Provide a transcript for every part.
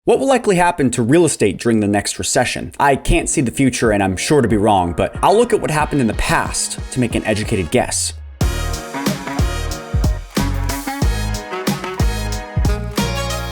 What will likely happen to real estate during the next recession? I can't see the future and I'm sure to be wrong, but I'll look at what happened in the past to make an educated guess.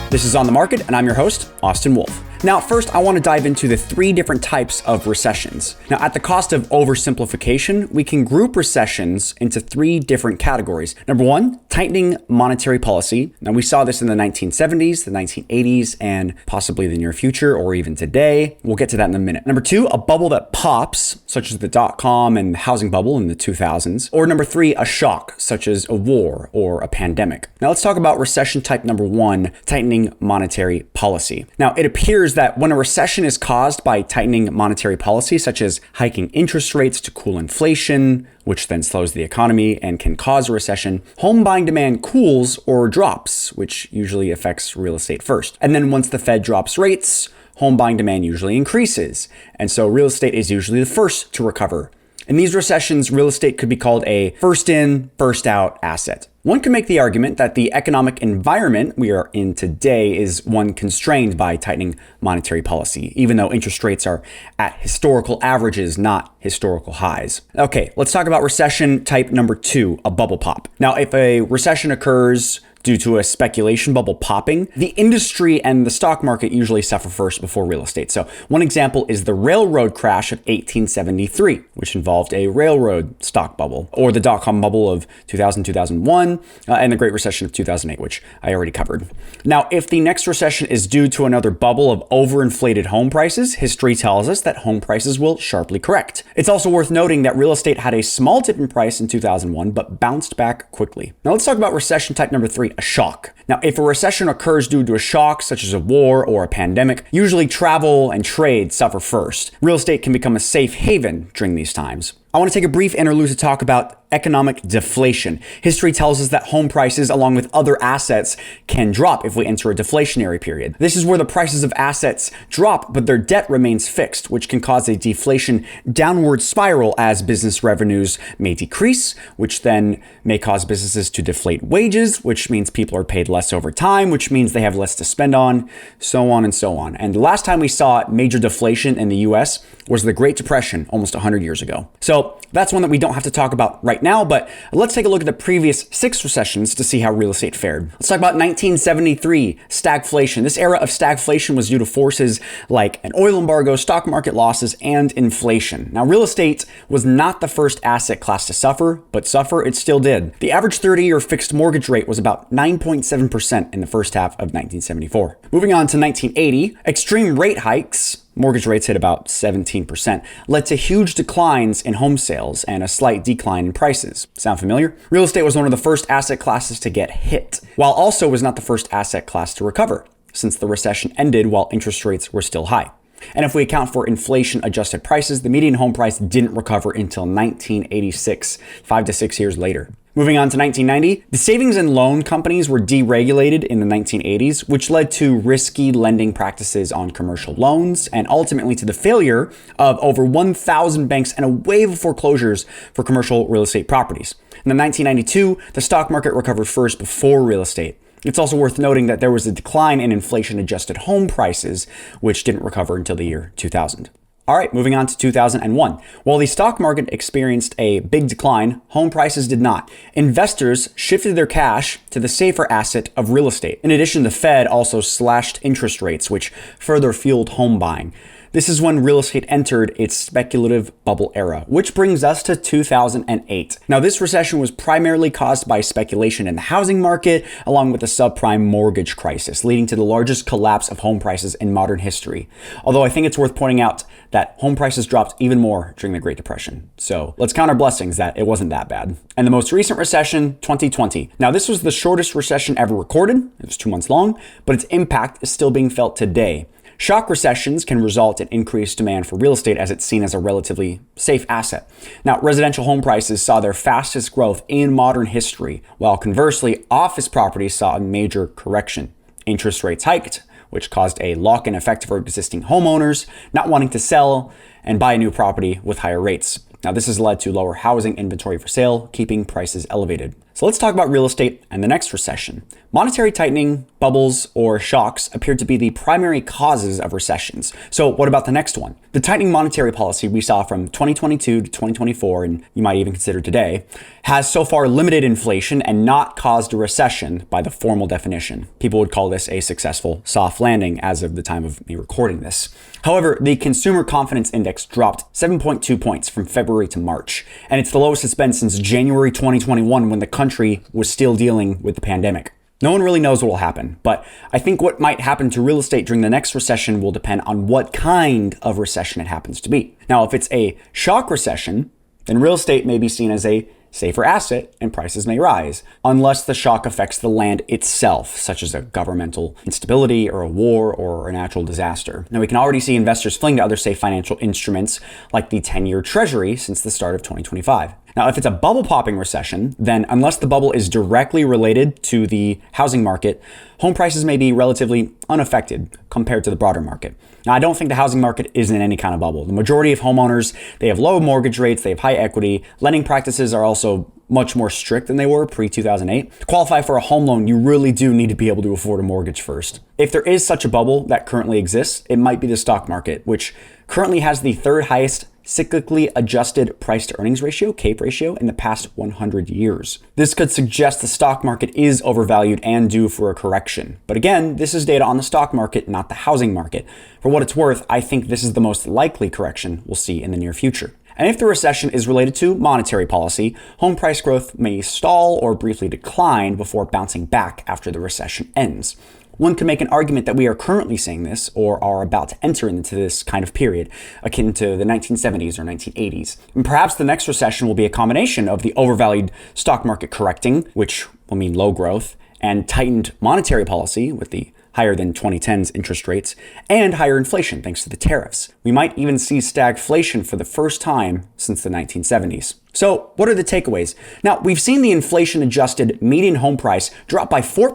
This is On the Market, and I'm your host, Austin Wolff. Now, first, I want to dive into the three different types of recessions. Now, at the cost of oversimplification, we can group recessions into three different categories. Number one, tightening monetary policy. Now, we saw this in the 1970s, the 1980s, and possibly the near future, or even today. We'll get to that in a minute. Number two, a bubble that pops, such as the dot-com and housing bubble in the 2000s. Or number three, a shock, such as a war or a pandemic. Now, let's talk about recession type number one, tightening monetary policy. Now, it appears that when a recession is caused by tightening monetary policy, such as hiking interest rates to cool inflation, which then slows the economy and can cause a recession, home buying demand cools or drops, which usually affects real estate first. And then once the Fed drops rates, home buying demand usually increases. And so real estate is usually the first to recover. In these recessions, real estate could be called a first in, first out asset. One can make the argument that the economic environment we are in today is one constrained by tightening monetary policy, even though interest rates are at historical averages, not historical highs. Okay, let's talk about recession type number two, a bubble pop. Now, if a recession occurs due to a speculation bubble popping, the industry and the stock market usually suffer first before real estate. So one example is the railroad crash of 1873, which involved a railroad stock bubble, or the dot-com bubble of 2000, 2001, and the Great Recession of 2008, which I already covered. Now, if the next recession is due to another bubble of overinflated home prices, history tells us that home prices will sharply correct. It's also worth noting that real estate had a small dip in price in 2001, but bounced back quickly. Now let's talk about recession type number three, a shock. Now, if a recession occurs due to a shock, such as a war or a pandemic, usually travel and trade suffer first. Real estate can become a safe haven during these times. I want to take a brief interlude to talk about economic deflation. History tells us that home prices, along with other assets, can drop if we enter a deflationary period. This is where the prices of assets drop, but their debt remains fixed, which can cause a deflation downward spiral as business revenues may decrease, which then may cause businesses to deflate wages, which means people are paid less over time, which means they have less to spend on, so on and so on. And the last time we saw major deflation in the US was the Great Depression almost 100 years ago. So that's one that we don't have to talk about right now, but let's take a look at the previous 6 recessions to see how real estate fared. Let's talk about 1973, stagflation. This era of stagflation was due to forces like an oil embargo, stock market losses, and inflation. Now, real estate was not the first asset class to suffer, but suffer it still did. The average 30-year fixed mortgage rate was about 9.7% in the first half of 1974. Moving on to 1980, extreme rate hikes, mortgage rates hit about 17%, led to huge declines in home sales and a slight decline in prices. Sound familiar? Real estate was one of the first asset classes to get hit, while also was not the first asset class to recover, since the recession ended while interest rates were still high. And if we account for inflation-adjusted prices, the median home price didn't recover until 1986, 5 to 6 years later. Moving on to 1990, the savings and loan companies were deregulated in the 1980s, which led to risky lending practices on commercial loans and ultimately to the failure of over 1,000 banks and a wave of foreclosures for commercial real estate properties. In 1992, the stock market recovered first before real estate. It's also worth noting that there was a decline in inflation-adjusted home prices, which didn't recover until the year 2000. All right, moving on to 2001. While the stock market experienced a big decline, home prices did not. Investors shifted their cash to the safer asset of real estate. In addition, the Fed also slashed interest rates, which further fueled home buying. This is when real estate entered its speculative bubble era, which brings us to 2008. Now, this recession was primarily caused by speculation in the housing market, along with the subprime mortgage crisis, leading to the largest collapse of home prices in modern history. Although I think it's worth pointing out that home prices dropped even more during the Great Depression. So let's count our blessings that it wasn't that bad. And the most recent recession, 2020. Now, this was the shortest recession ever recorded. It was 2 months long, but its impact is still being felt today. Shock recessions can result in increased demand for real estate as it's seen as a relatively safe asset. Now, residential home prices saw their fastest growth in modern history, while conversely, office properties saw a major correction. Interest rates hiked, which caused a lock-in effect for existing homeowners not wanting to sell and buy a new property with higher rates. Now, this has led to lower housing inventory for sale, keeping prices elevated. So let's talk about real estate and the next recession. Monetary tightening, bubbles, or shocks appear to be the primary causes of recessions. So what about the next one? The tightening monetary policy we saw from 2022 to 2024, and you might even consider today, has so far limited inflation and not caused a recession by the formal definition. People would call this a successful soft landing as of the time of me recording this. However, the Consumer Confidence Index dropped 7.2 points from February to March, and it's the lowest it's been since January 2021 when the country was still dealing with the pandemic. No one really knows what will happen, but I think what might happen to real estate during the next recession will depend on what kind of recession it happens to be. Now, if it's a shock recession, then real estate may be seen as a safer asset and prices may rise, unless the shock affects the land itself, such as a governmental instability or a war or a natural disaster. Now, we can already see investors fleeing to other safe financial instruments like the 10-year treasury since the start of 2025. Now, if it's a bubble popping recession, then unless the bubble is directly related to the housing market, home prices may be relatively unaffected compared to the broader market. Now, I don't think the housing market is in any kind of bubble. The majority of homeowners, they have low mortgage rates, they have high equity. Lending practices are also much more strict than they were pre-2008. To qualify for a home loan, you really do need to be able to afford a mortgage first. If there is such a bubble that currently exists, it might be the stock market, which currently has the third highest cyclically adjusted price to earnings ratio, CAPE ratio, in the past 100 years. This could suggest the stock market is overvalued and due for a correction. But again, this is data on the stock market, not the housing market. For what it's worth, I think this is the most likely correction we'll see in the near future. And if the recession is related to monetary policy, home price growth may stall or briefly decline before bouncing back after the recession ends. One can make an argument that we are currently seeing this or are about to enter into this kind of period, akin to the 1970s or 1980s. And perhaps the next recession will be a combination of the overvalued stock market correcting, which will mean low growth, and tightened monetary policy with the higher than 2010's interest rates, and higher inflation thanks to the tariffs. We might even see stagflation for the first time since the 1970s. So what are the takeaways? Now, we've seen the inflation-adjusted median home price drop by 4%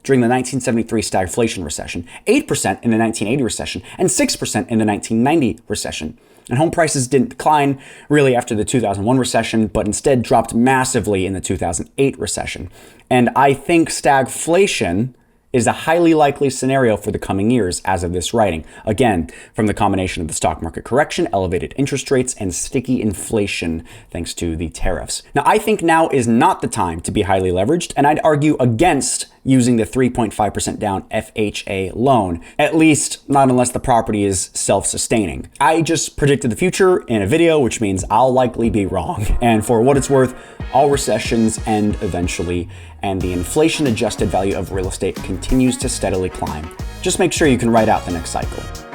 during the 1973 stagflation recession, 8% in the 1980 recession, and 6% in the 1990 recession. And home prices didn't decline really after the 2001 recession, but instead dropped massively in the 2008 recession. And I think stagflation is a highly likely scenario for the coming years as of this writing. Again, from the combination of the stock market correction, elevated interest rates, and sticky inflation thanks to the tariffs. Now, I think now is not the time to be highly leveraged, and I'd argue against using the 3.5% down FHA loan, at least not unless the property is self-sustaining. I just predicted the future in a video, which means I'll likely be wrong. And for what it's worth, all recessions end eventually, and the inflation-adjusted value of real estate continues to steadily climb. Just make sure you can ride out the next cycle.